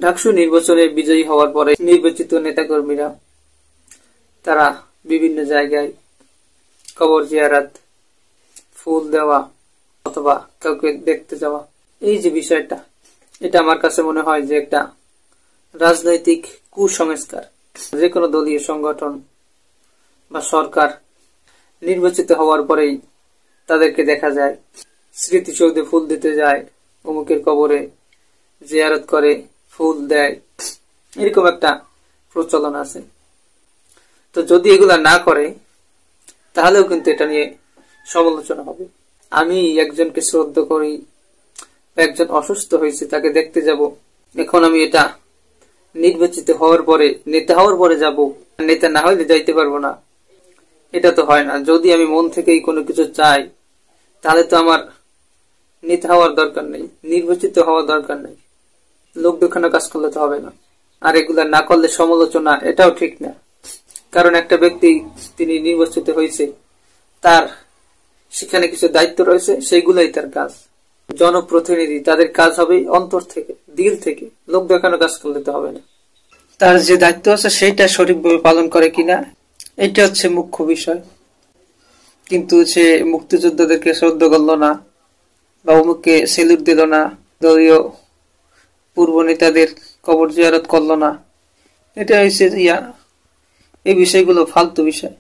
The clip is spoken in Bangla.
ডাকসু নির্বাচনে বিজয়ী হওয়ার পরে নির্বাচিত নেতাকর্মীরা তারা বিভিন্ন জায়গায় কবর জিয়ারত, ফুল দেওয়া অথবা কাউকে দেখতে যাওয়া, এই যে বিষয়টা, এটা আমার কাছে মনে হয় যে একটা রাজনৈতিক কুসংস্কার। যে কোনো দলীয় সংগঠন বা সরকার নির্বাচিত হওয়ার পরেই তাদেরকে দেখা যায় স্মৃতিসৌধে ফুল দিতে যায়, অমুকের কবরে জিয়ারত করে, ফুল দেয়, এরকম একটা প্রচলন আছে। তো যদি এগুলা না করে তাহলেও কিন্তু এটা নিয়ে সমালোচনা হবে। আমি একজনকে শ্রদ্ধা করি, একজন অসুস্থ হয়েছে তাকে দেখতে যাব, এখন আমি এটা নির্বাচিত হওয়ার পরে, নেতা হওয়ার পরে যাব, নেতা না হইলে যাইতে পারবো না, এটা তো হয় না। যদি আমি মন থেকেই কোনো কিছু চাই তাহলে তো আমার নেতা হওয়ার দরকার নেই, নির্বাচিত হওয়ার দরকার নেই, লোক দেখানো কাজ করলে তো হবে না। আর এগুলা না করলে সমালোচনা, এটাও ঠিক না। কারণ একটা ব্যক্তি তিনি নির্বাচিত হয়েছে, তার সেখানে কিছু দায়িত্ব রয়েছে, সেগুলাই তার কাজ। জনপ্রতিনিধি, তাদের কাজ হবে অন্তর থেকে, দিল থেকে, লোক দেখানো কাজ করলে তো হবে না। তার যে দায়িত্ব আছে সেটা সঠিকভাবে পালন করে কিনা, এটা হচ্ছে মুখ্য বিষয়। কিন্তু সে মুক্তিযোদ্ধাদেরকে শ্রদ্ধা করলো না, বা অমুককে সেলুট দিল না, দলীয় পূর্ব নেতাদের কবর জিয়ারত করলো না, এটা হচ্ছে এই বিষয়গুলো ফালতু বিষয়।